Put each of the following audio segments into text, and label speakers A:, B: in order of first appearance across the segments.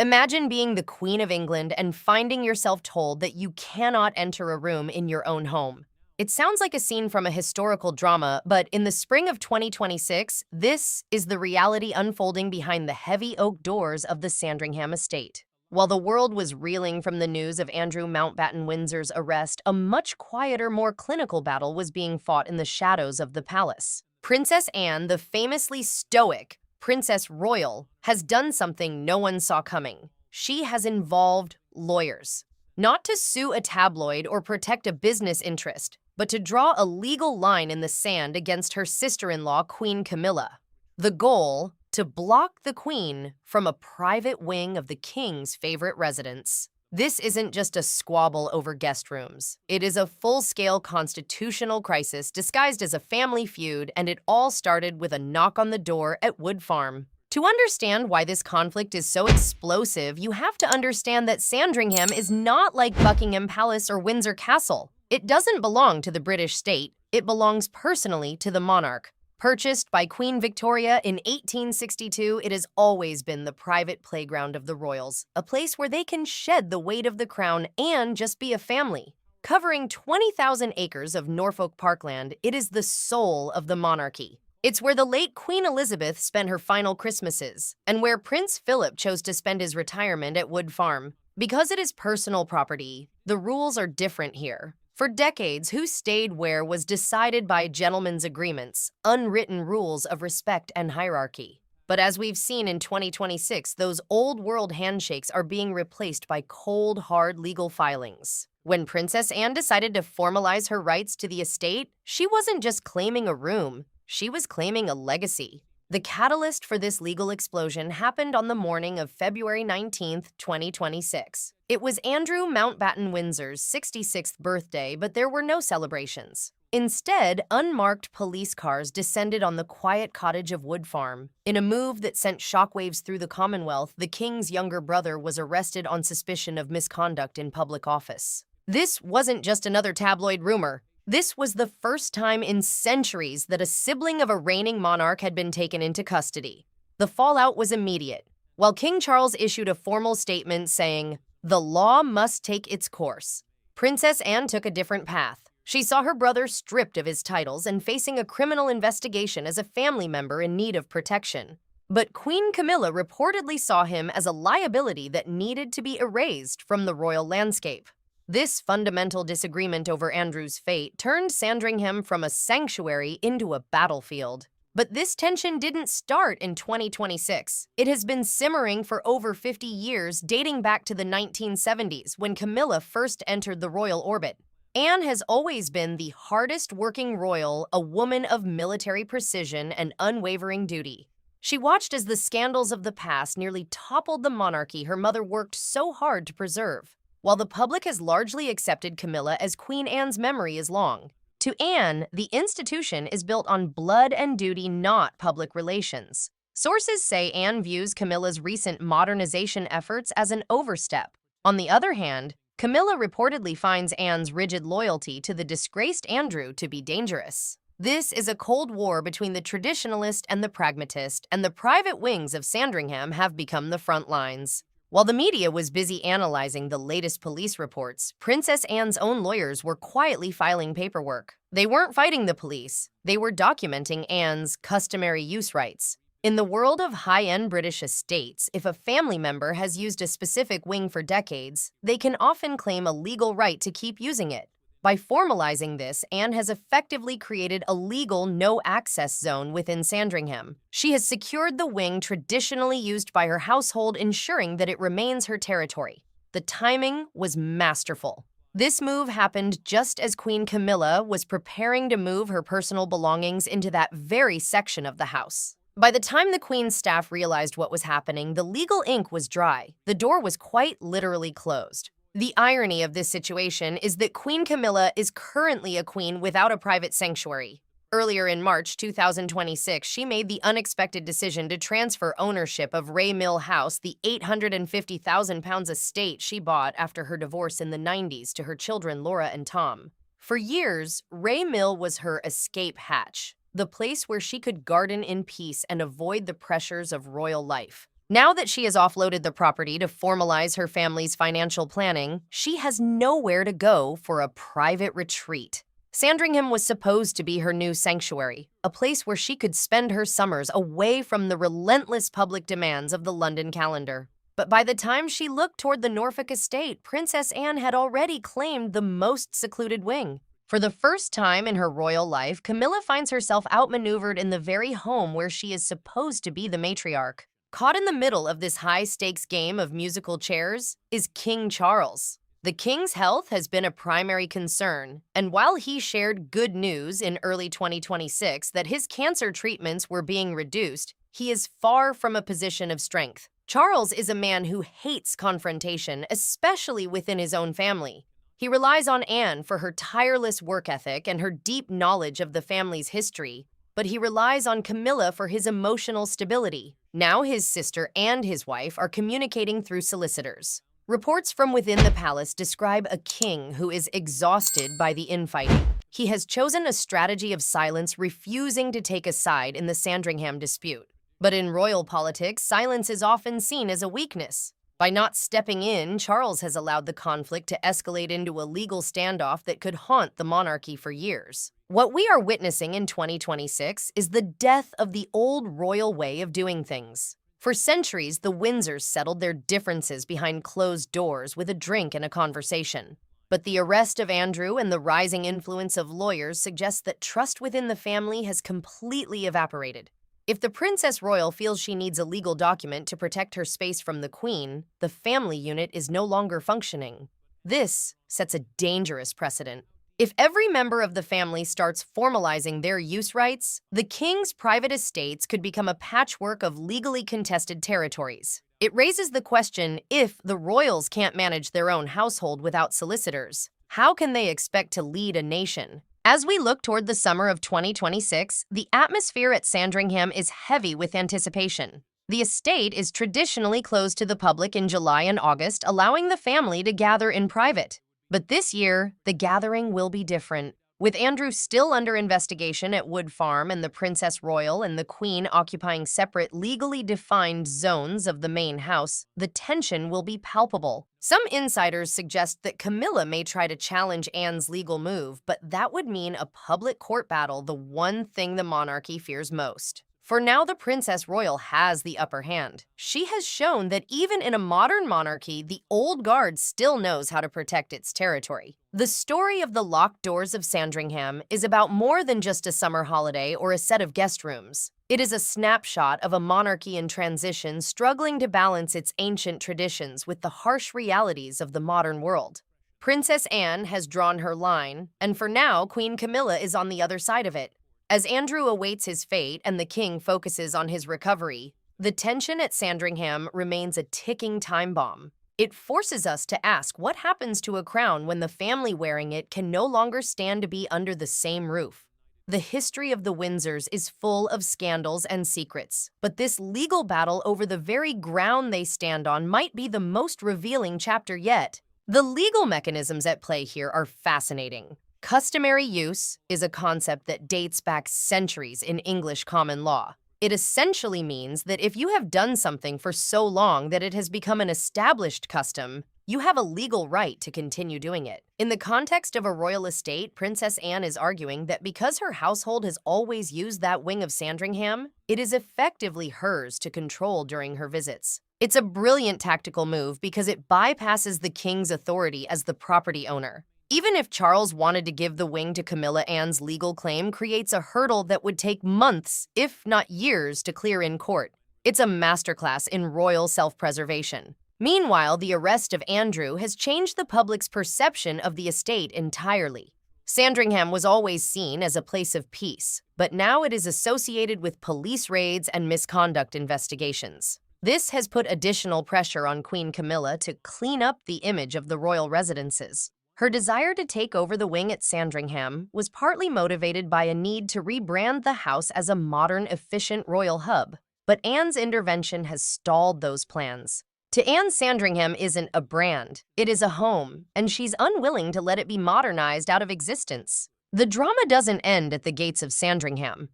A: Imagine being the Queen of England and finding yourself told that you cannot enter a room in your own home. It sounds like a scene from a historical drama, but in the spring of 2026, this is the reality unfolding behind the heavy oak doors of the Sandringham estate. While the world was reeling from the news of Andrew Mountbatten-Windsor's arrest, a much quieter, more clinical battle was being fought in the shadows of the palace. Princess Anne, the famously stoic Princess Royal, has done something no one saw coming. She has involved lawyers, not to sue a tabloid or protect a business interest, but to draw a legal line in the sand against her sister-in-law, Queen Camilla. The goal, to block the Queen from a private wing of the King's favorite residence. This isn't just a squabble over guest rooms. It is a full-scale constitutional crisis disguised as a family feud, and it all started with a knock on the door at Wood Farm. To understand why this conflict is so explosive, you have to understand that Sandringham is not like Buckingham Palace or Windsor Castle. It doesn't belong to the British state. It belongs personally to the monarch. Purchased by Queen Victoria in 1862, it has always been the private playground of the royals, a place where they can shed the weight of the crown and just be a family. Covering 20,000 acres of Norfolk parkland, it is the soul of the monarchy. It's where the late Queen Elizabeth spent her final Christmases, and where Prince Philip chose to spend his retirement at Wood Farm. Because it is personal property, the rules are different here. For decades, who stayed where was decided by gentlemen's agreements, unwritten rules of respect and hierarchy. But as we've seen in 2026, those old-world handshakes are being replaced by cold, hard legal filings. When Princess Anne decided to formalize her rights to the estate, she wasn't just claiming a room, she was claiming a legacy. The catalyst for this legal explosion happened on the morning of February 19, 2026. It was Andrew Mountbatten-Windsor's 66th birthday, but there were no celebrations. Instead, unmarked police cars descended on the quiet cottage of Wood Farm. In a move that sent shockwaves through the Commonwealth, the King's younger brother was arrested on suspicion of misconduct in public office. This wasn't just another tabloid rumor. This was the first time in centuries that a sibling of a reigning monarch had been taken into custody. The fallout was immediate. While King Charles issued a formal statement saying, "The law must take its course," Princess Anne took a different path. She saw her brother stripped of his titles and facing a criminal investigation as a family member in need of protection. But Queen Camilla reportedly saw him as a liability that needed to be erased from the royal landscape. This fundamental disagreement over Andrew's fate turned Sandringham from a sanctuary into a battlefield. But this tension didn't start in 2026. It has been simmering for over 50 years, dating back to the 1970s, when Camilla first entered the royal orbit. Anne has always been the hardest-working royal, a woman of military precision and unwavering duty. She watched as the scandals of the past nearly toppled the monarchy her mother worked so hard to preserve. While the public has largely accepted Camilla as Queen Anne's memory is long, to Anne, the institution is built on blood and duty, not public relations. Sources say Anne views Camilla's recent modernization efforts as an overstep. On the other hand, Camilla reportedly finds Anne's rigid loyalty to the disgraced Andrew to be dangerous. This is a cold war between the traditionalist and the pragmatist, and the private wings of Sandringham have become the front lines. While the media was busy analyzing the latest police reports, Princess Anne's own lawyers were quietly filing paperwork. They weren't fighting the police. They were documenting Anne's customary use rights. In the world of high-end British estates, if a family member has used a specific wing for decades, they can often claim a legal right to keep using it. By formalizing this, Anne has effectively created a legal no-access zone within Sandringham. She has secured the wing traditionally used by her household, ensuring that it remains her territory. The timing was masterful. This move happened just as Queen Camilla was preparing to move her personal belongings into that very section of the house. By the time the Queen's staff realized what was happening, the legal ink was dry. The door was quite literally closed. The irony of this situation is that Queen Camilla is currently a queen without a private sanctuary. Earlier in March 2026, she made the unexpected decision to transfer ownership of Ray Mill House, the £850,000 estate she bought after her divorce in the 90s, to her children Laura and Tom. For years, Ray Mill was her escape hatch, the place where she could garden in peace and avoid the pressures of royal life. Now that she has offloaded the property to formalize her family's financial planning, she has nowhere to go for a private retreat. Sandringham was supposed to be her new sanctuary, a place where she could spend her summers away from the relentless public demands of the London calendar. But by the time she looked toward the Norfolk estate, Princess Anne had already claimed the most secluded wing. For the first time in her royal life, Camilla finds herself outmaneuvered in the very home where she is supposed to be the matriarch. Caught in the middle of this high-stakes game of musical chairs is King Charles. The king's health has been a primary concern, and while he shared good news in early 2026 that his cancer treatments were being reduced, he is far from a position of strength. Charles is a man who hates confrontation, especially within his own family. He relies on Anne for her tireless work ethic and her deep knowledge of the family's history, but he relies on Camilla for his emotional stability. Now his sister and his wife are communicating through solicitors. Reports from within the palace describe a king who is exhausted by the infighting. He has chosen a strategy of silence, refusing to take a side in the Sandringham dispute. But in royal politics, silence is often seen as a weakness. By not stepping in, Charles has allowed the conflict to escalate into a legal standoff that could haunt the monarchy for years. What we are witnessing in 2026 is the death of the old royal way of doing things. For centuries, the Windsors settled their differences behind closed doors with a drink and a conversation. But the arrest of Andrew and the rising influence of lawyers suggests that trust within the family has completely evaporated. If the Princess Royal feels she needs a legal document to protect her space from the Queen, the family unit is no longer functioning. This sets a dangerous precedent. If every member of the family starts formalizing their use rights, the king's private estates could become a patchwork of legally contested territories. It raises the question, if the royals can't manage their own household without solicitors, how can they expect to lead a nation? As we look toward the summer of 2026, the atmosphere at Sandringham is heavy with anticipation. The estate is traditionally closed to the public in July and August, allowing the family to gather in private. But this year, the gathering will be different. With Andrew still under investigation at Wood Farm and the Princess Royal and the Queen occupying separate, legally defined zones of the main house, the tension will be palpable. Some insiders suggest that Camilla may try to challenge Anne's legal move, but that would mean a public court battle, the one thing the monarchy fears most. For now, the Princess Royal has the upper hand. She has shown that even in a modern monarchy, the old guard still knows how to protect its territory. The story of the locked doors of Sandringham is about more than just a summer holiday or a set of guest rooms. It is a snapshot of a monarchy in transition struggling to balance its ancient traditions with the harsh realities of the modern world. Princess Anne has drawn her line, and for now, Queen Camilla is on the other side of it. As Andrew awaits his fate and the king focuses on his recovery, the tension at Sandringham remains a ticking time bomb. It forces us to ask what happens to a crown when the family wearing it can no longer stand to be under the same roof. The history of the Windsors is full of scandals and secrets, but this legal battle over the very ground they stand on might be the most revealing chapter yet. The legal mechanisms at play here are fascinating. Customary use is a concept that dates back centuries in English common law. It essentially means that if you have done something for so long that it has become an established custom, you have a legal right to continue doing it. In the context of a royal estate, Princess Anne is arguing that because her household has always used that wing of Sandringham, it is effectively hers to control during her visits. It's a brilliant tactical move because it bypasses the king's authority as the property owner. Even if Charles wanted to give the wing to Camilla, Anne's legal claim creates a hurdle that would take months, if not years, to clear in court. It's a masterclass in royal self-preservation. Meanwhile, the arrest of Andrew has changed the public's perception of the estate entirely. Sandringham was always seen as a place of peace, but now it is associated with police raids and misconduct investigations. This has put additional pressure on Queen Camilla to clean up the image of the royal residences. Her desire to take over the wing at Sandringham was partly motivated by a need to rebrand the house as a modern, efficient royal hub, but Anne's intervention has stalled those plans. To Anne, Sandringham isn't a brand, it is a home, and she's unwilling to let it be modernized out of existence. The drama doesn't end at the gates of Sandringham.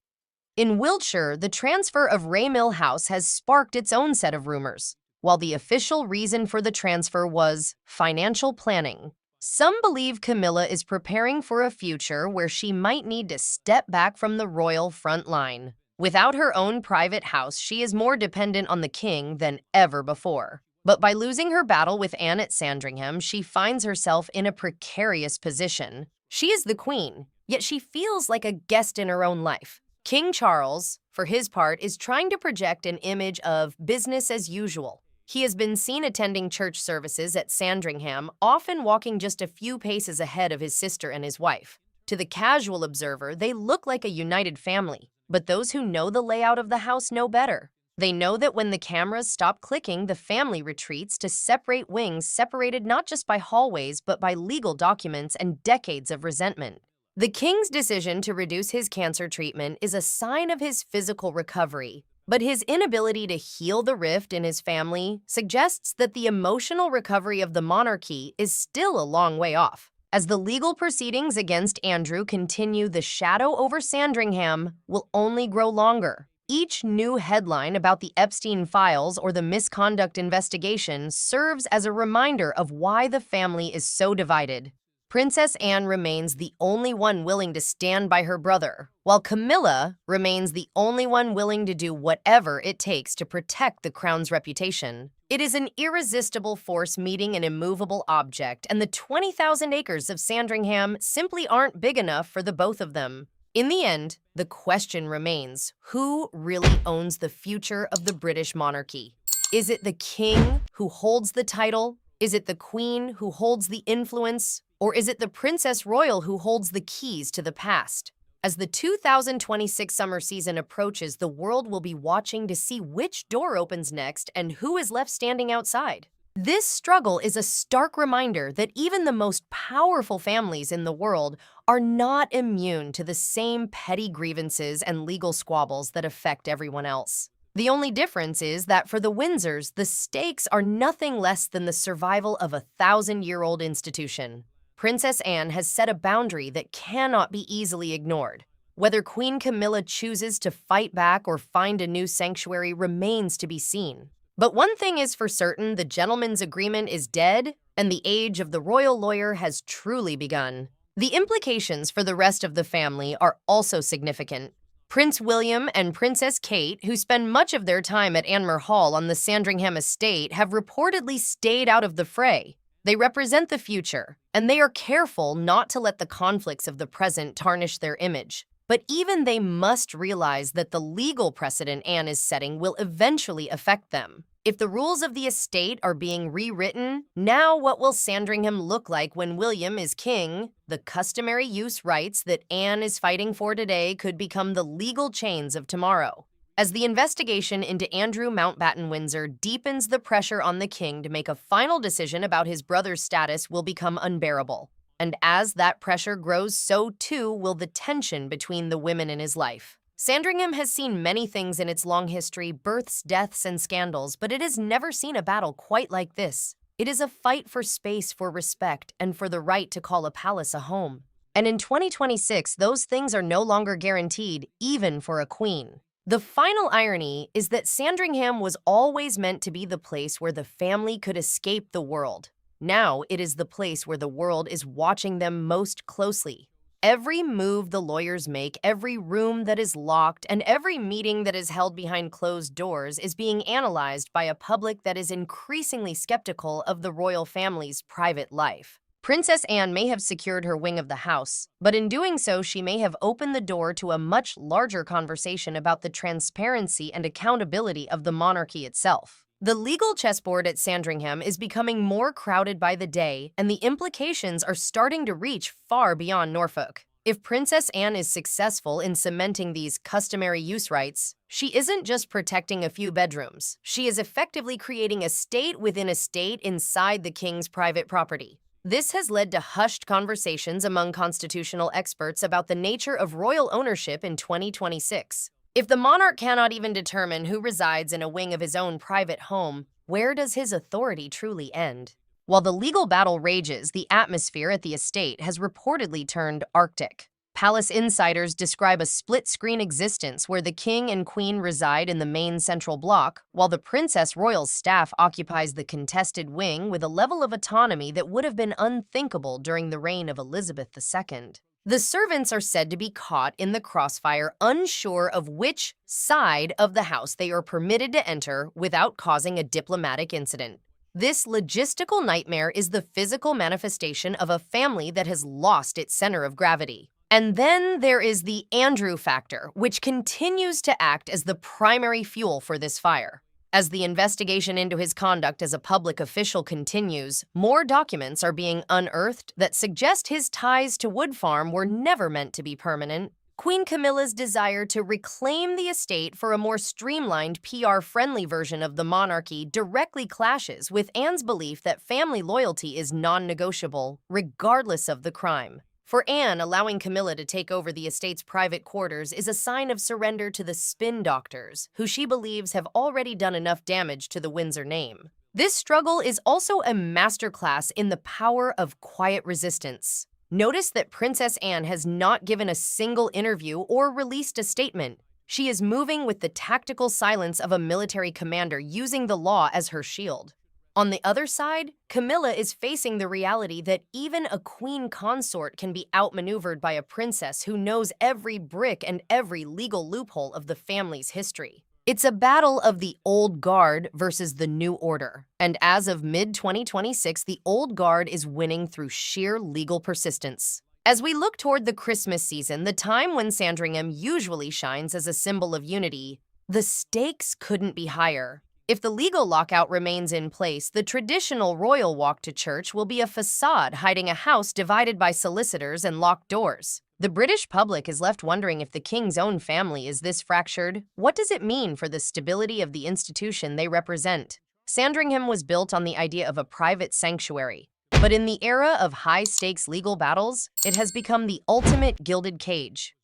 A: In Wiltshire, the transfer of Mill House has sparked its own set of rumors. While the official reason for the transfer was financial planning, some believe Camilla is preparing for a future where she might need to step back from the royal front line. Without her own private house, she is more dependent on the king than ever before. But by losing her battle with Anne at Sandringham, she finds herself in a precarious position. She is the queen, yet she feels like a guest in her own life. King Charles, for his part, is trying to project an image of business as usual. He has been seen attending church services at Sandringham, often walking just a few paces ahead of his sister and his wife. To the casual observer, they look like a united family, but those who know the layout of the house know better. They know that when the cameras stop clicking, the family retreats to separate wings separated not just by hallways, but by legal documents and decades of resentment. The king's decision to reduce his cancer treatment is a sign of his physical recovery, but his inability to heal the rift in his family suggests that the emotional recovery of the monarchy is still a long way off. As the legal proceedings against Andrew continue, the shadow over Sandringham will only grow longer. Each new headline about the Epstein files or the misconduct investigation serves as a reminder of why the family is so divided. Princess Anne remains the only one willing to stand by her brother, while Camilla remains the only one willing to do whatever it takes to protect the crown's reputation. It is an irresistible force meeting an immovable object, and the 20,000 acres of Sandringham simply aren't big enough for the both of them. In the end, the question remains, who really owns the future of the British monarchy? Is it the king who holds the title? Is it the queen who holds the influence? Or is it the Princess Royal who holds the keys to the past? As the 2026 summer season approaches, the world will be watching to see which door opens next and who is left standing outside. This struggle is a stark reminder that even the most powerful families in the world are not immune to the same petty grievances and legal squabbles that affect everyone else. The only difference is that for the Windsors, the stakes are nothing less than the survival of a 1,000-year-old institution. Princess Anne has set a boundary that cannot be easily ignored. Whether Queen Camilla chooses to fight back or find a new sanctuary remains to be seen. But one thing is for certain, the gentleman's agreement is dead, and the age of the royal lawyer has truly begun. The implications for the rest of the family are also significant. Prince William and Princess Kate, who spend much of their time at Anmer Hall on the Sandringham estate, have reportedly stayed out of the fray. They represent the future, and they are careful not to let the conflicts of the present tarnish their image. But even they must realize that the legal precedent Anne is setting will eventually affect them. If the rules of the estate are being rewritten, now what will Sandringham look like when William is king? The customary use rights that Anne is fighting for today could become the legal chains of tomorrow. As the investigation into Andrew Mountbatten-Windsor deepens, the pressure on the king to make a final decision about his brother's status will become unbearable. And as that pressure grows, so too will the tension between the women in his life. Sandringham has seen many things in its long history, births, deaths, and scandals, but it has never seen a battle quite like this. It is a fight for space, for respect, and for the right to call a palace a home. And in 2026, those things are no longer guaranteed, even for a queen. The final irony is that Sandringham was always meant to be the place where the family could escape the world. Now it is the place where the world is watching them most closely. Every move the lawyers make, every room that is locked, and every meeting that is held behind closed doors is being analyzed by a public that is increasingly skeptical of the royal family's private life. Princess Anne may have secured her wing of the house, but in doing so, she may have opened the door to a much larger conversation about the transparency and accountability of the monarchy itself. The legal chessboard at Sandringham is becoming more crowded by the day, and the implications are starting to reach far beyond Norfolk. If Princess Anne is successful in cementing these customary use rights, she isn't just protecting a few bedrooms. She is effectively creating a state within a state inside the king's private property. This has led to hushed conversations among constitutional experts about the nature of royal ownership in 2026. If the monarch cannot even determine who resides in a wing of his own private home, where does his authority truly end? While the legal battle rages, the atmosphere at the estate has reportedly turned Arctic. Palace insiders describe a split-screen existence where the king and queen reside in the main central block, while the Princess Royal's staff occupies the contested wing with a level of autonomy that would have been unthinkable during the reign of Elizabeth II. The servants are said to be caught in the crossfire, unsure of which side of the house they are permitted to enter without causing a diplomatic incident. This logistical nightmare is the physical manifestation of a family that has lost its center of gravity. And then there is the Andrew factor, which continues to act as the primary fuel for this fire. As the investigation into his conduct as a public official continues, more documents are being unearthed that suggest his ties to Wood Farm were never meant to be permanent. Queen Camilla's desire to reclaim the estate for a more streamlined, PR-friendly version of the monarchy directly clashes with Anne's belief that family loyalty is non-negotiable, regardless of the crime. For Anne, allowing Camilla to take over the estate's private quarters is a sign of surrender to the spin doctors, who she believes have already done enough damage to the Windsor name. This struggle is also a masterclass in the power of quiet resistance. Notice that Princess Anne has not given a single interview or released a statement. She is moving with the tactical silence of a military commander, using the law as her shield. On the other side, Camilla is facing the reality that even a queen consort can be outmaneuvered by a princess who knows every brick and every legal loophole of the family's history. It's a battle of the old guard versus the new order. And as of mid-2026, the old guard is winning through sheer legal persistence. As we look toward the Christmas season, the time when Sandringham usually shines as a symbol of unity, the stakes couldn't be higher. If the legal lockout remains in place, the traditional royal walk to church will be a facade hiding a house divided by solicitors and locked doors. The British public is left wondering if the king's own family is this fractured. What does it mean for the stability of the institution they represent? Sandringham was built on the idea of a private sanctuary, but in the era of high-stakes legal battles, it has become the ultimate gilded cage.